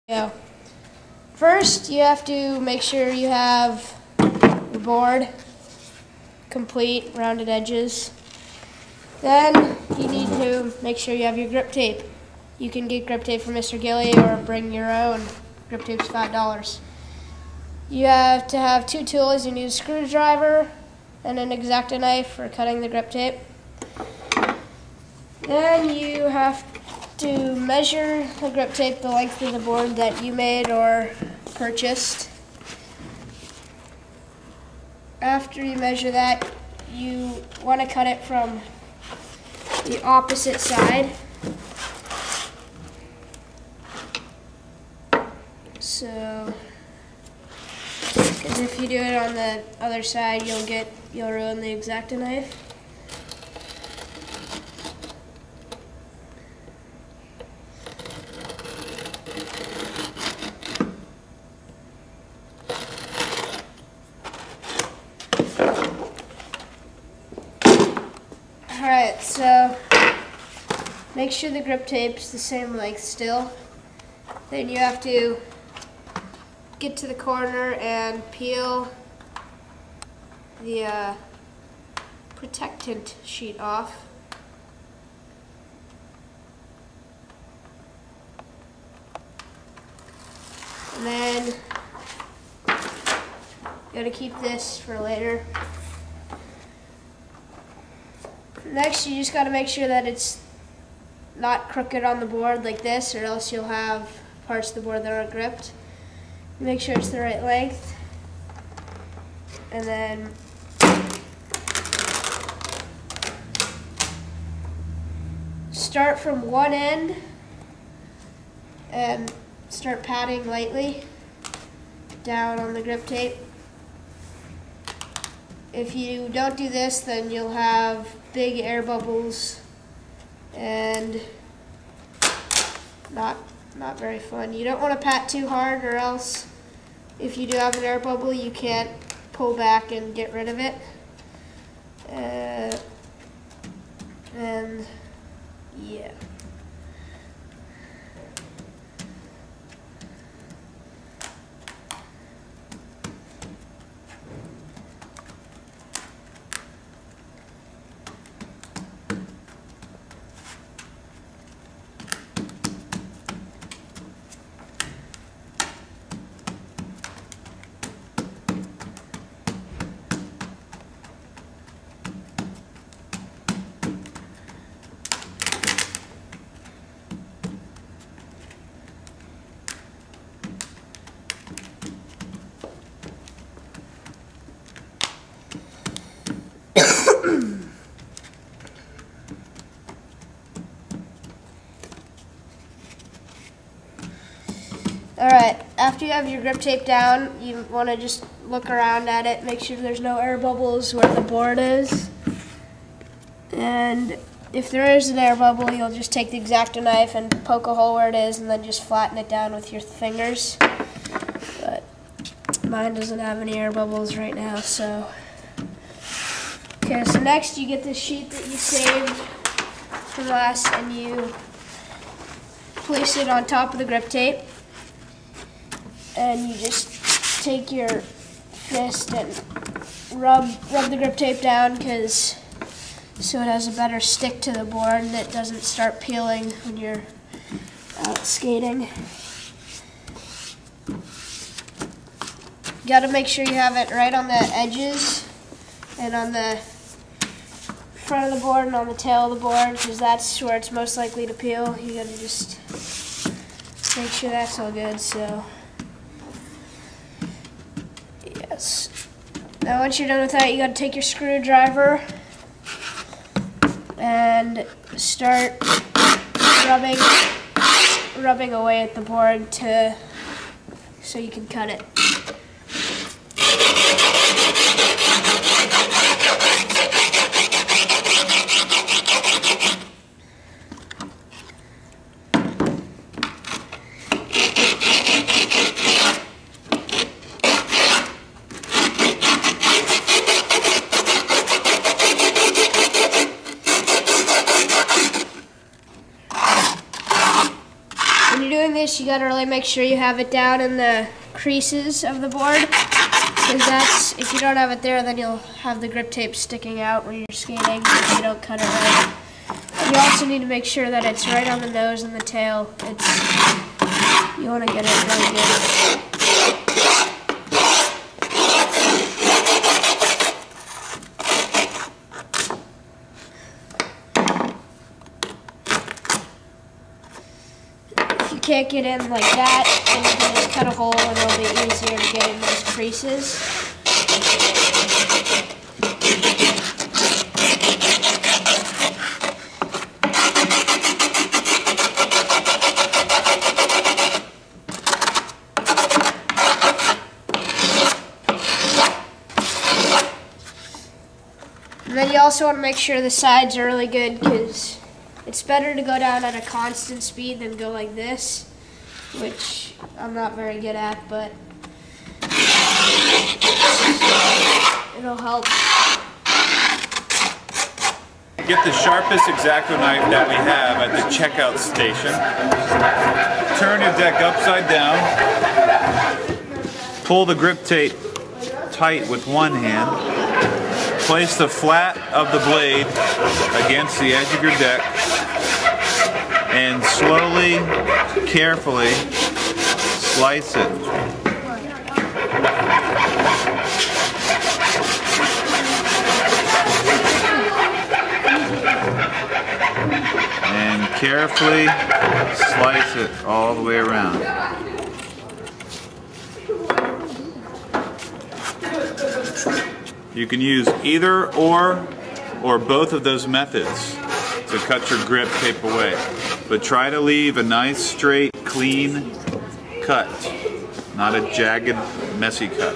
Go. First, you have to make sure you have your board complete, rounded edges. Then you need to make sure you have your grip tape. You can get grip tape from Mr. Gilly or bring your own. Grip tape's $5. You have to have two tools. You need a screwdriver and an X-Acto knife for cutting the grip tape. Then you have to measure the grip tape the length of the board that you made or purchased. After you measure that, you want to cut it from the opposite side. So, because if you do it on the other side, you'll ruin the X-Acto knife. Alright, so make sure the grip tape's the same length still. Then you have to get to the corner and peel the protectant sheet off. And then you gotta keep this for later. Next, you just got to make sure that it's not crooked on the board like this, or else you'll have parts of the board that aren't gripped. Make sure it's the right length. And then start from one end and start patting lightly down on the grip tape. If you don't do this, then you'll have big air bubbles and not very fun. You don't want to pat too hard, or else if you do have an air bubble, you can't pull back and get rid of it. And yeah. Alright, after you have your grip tape down, you want to just look around at it, make sure there's no air bubbles where the board is. And if there is an air bubble, you'll just take the X-Acto knife and poke a hole where it is and then just flatten it down with your fingers. But mine doesn't have any air bubbles right now, so. Okay, so next you get this sheet that you saved from last and you place it on top of the grip tape. And you just take your fist and rub the grip tape down, so it has a better stick to the board and it doesn't start peeling when you're out skating. You gotta make sure you have it right on the edges and on the front of the board and on the tail of the board, because that's where it's most likely to peel. You gotta just make sure that's all good. So. Now once you're done with that, you got to take your screwdriver and start rubbing away at the board so you can cut it. when you're doing this, you gotta really make sure you have it down in the creases of the board, because if you don't have it there, then you'll have the grip tape sticking out when you're skating if you don't cut it right. And you also need to make sure that it's right on the nose and the tail. You want to get it really good. If you can't get in like that, then you can just cut a hole and it'll be easier to get in those creases. And then you also want to make sure the sides are really good, because it's better to go down at a constant speed than go like this, which I'm not very good at, but it'll help. Get the sharpest X-Acto knife that we have at the checkout station. Turn your deck upside down. Pull the grip tape tight with one hand. Place the flat of the blade against the edge of your deck and slowly, carefully slice it. And carefully slice it all the way around. You can use either or both of those methods to cut your grip tape away. But try to leave a nice, straight, clean cut, not a jagged, messy cut.